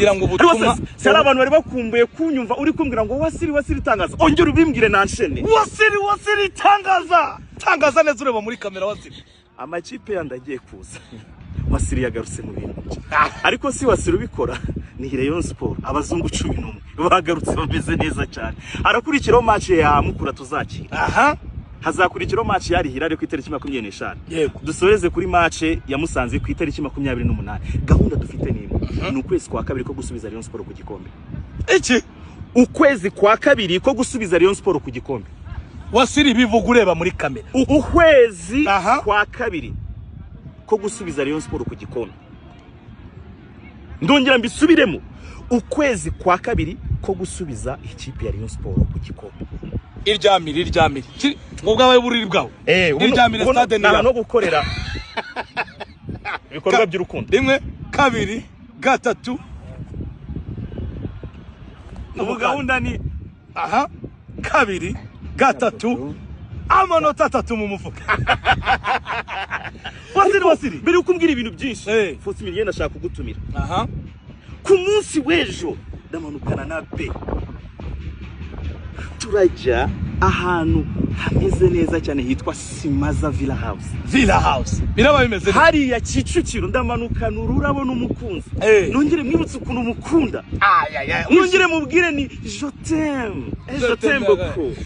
kugira ngo ubutumwa sari abantu bari bakumbuye kunyumva uri kumbwira ngo wasiri tangaza ongera ubimbwire nanshene wasiri tangaza neza ureba muri kamera wasiri amakipe yandagiye kuza wasiri yagarutse mu bintu ariko si wasiri ubikora ni Rayon Sport abazungu 11 bagarutse bameze neza cyane arakurikiraho match ya Mukura tuzakira hazakurikiraho match yari Hirare ku itariki 25 yego dusoreze kuri match ya Musanze ku itariki 28 gahunda dufite nimwe ni ukwezi kwa kabiri ko gusubiza Rayon Sport ku gikombe iki ukwezi kwa kabiri ko gusubiza Rayon Sport ku gikombe wasiri bivuga ureba muri kamera ukwezi kwa kabiri ko gusubiza Rayon Sport ku gikombe ndongera mbisubiremo ukwezi kwa kabiri ko gusubiza ikipe ya Rayon Sport ku gikombe iryamire ngo bwawe buriri bwawe iryamire stade no gukorera ibikorwa by'urukundo 1 2 3 ubu gahunda ni 2 3 amanota 3 mu mufuka wasiri mbere ukumbwira ibintu byinshi Fosi Miliyoni ashaka kugutumira ku munsi w'ejo ndamanukana na be turajya ahantu hameze neza cyane hitwa Simaza Villa House biraba bimeze hari ya Kicukiro ndamanukana ururabo n'umukunzi nongere mwibutse ukuntu mukunda nongere mubwire ni je t'aime beaucoup